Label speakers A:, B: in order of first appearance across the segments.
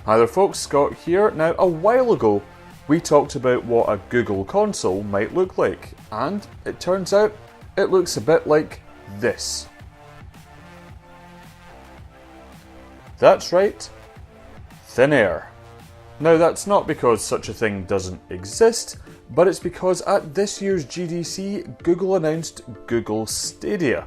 A: Hi there folks, Scott here. Now a while ago we talked about what a Google console might look like, and it turns out it looks a bit like this. That's right, thin air. Now that's not because such a thing doesn't exist, but it's because at this year's GDC, Google announced Google Stadia,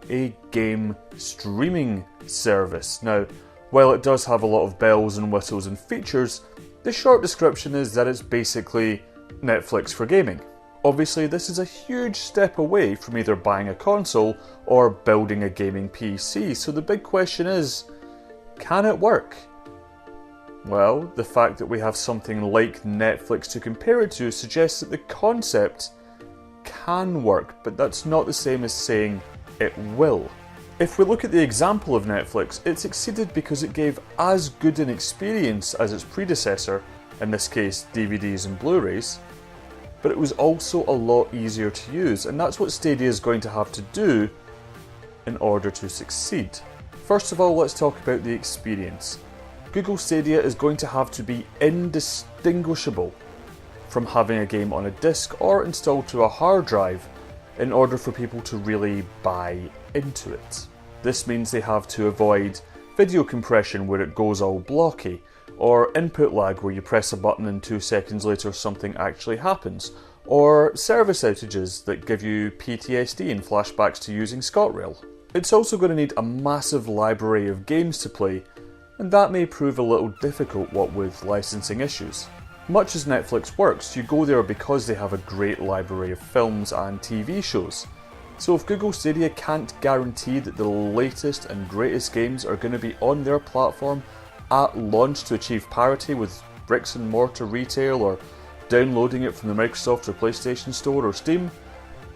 A: a game streaming service. Now, while it does have a lot of bells and whistles and features, the short description is that it's basically Netflix for gaming. Obviously, this is a huge step away from either buying a console or building a gaming PC, so the big question is, can it work? Well, the fact that we have something like Netflix to compare it to suggests that the concept can work, but that's not the same as saying it will. If we look at the example of Netflix, it succeeded because it gave as good an experience as its predecessor, in this case DVDs and Blu-rays, but it was also a lot easier to use, and that's what Stadia is going to have to do in order to succeed. First of all, let's talk about the experience. Google Stadia is going to have to be indistinguishable from having a game on a disc or installed to a hard drive in order for people to really buy into it. This means they have to avoid video compression where it goes all blocky, or input lag where you press a button and 2 seconds later something actually happens, or service outages that give you PTSD and flashbacks to using ScotRail. It's also going to need a massive library of games to play, and that may prove a little difficult what with licensing issues. Much as Netflix works, you go there because they have a great library of films and TV shows. So if Google Stadia can't guarantee that the latest and greatest games are going to be on their platform at launch to achieve parity with bricks and mortar retail or downloading it from the Microsoft or PlayStation Store or Steam,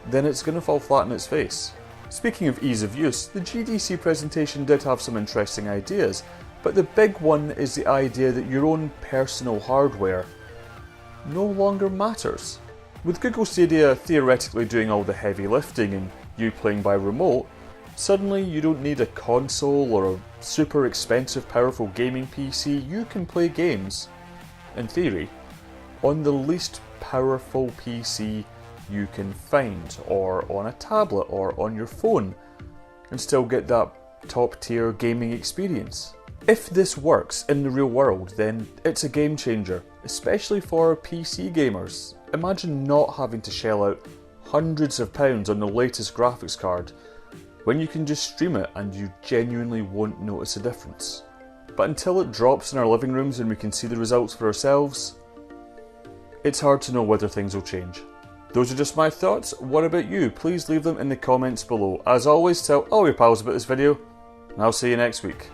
A: then it's going to fall flat on its face. Speaking of ease of use, the GDC presentation did have some interesting ideas, but the big one is the idea that your own personal hardware no longer matters. With Google Stadia theoretically doing all the heavy lifting and you playing by remote, suddenly you don't need a console or a super expensive powerful gaming PC. You can play games, in theory, on the least powerful PC you can find, or on a tablet or on your phone, and still get that top tier gaming experience. If this works in the real world, then it's a game changer, especially for PC gamers. Imagine not having to shell out hundreds of pounds on the latest graphics card when you can just stream it and you genuinely won't notice a difference. But until it drops in our living rooms and we can see the results for ourselves, it's hard to know whether things will change. Those are just my thoughts. What about you? Please leave them in the comments below. As always, tell all your pals about this video, and I'll see you next week.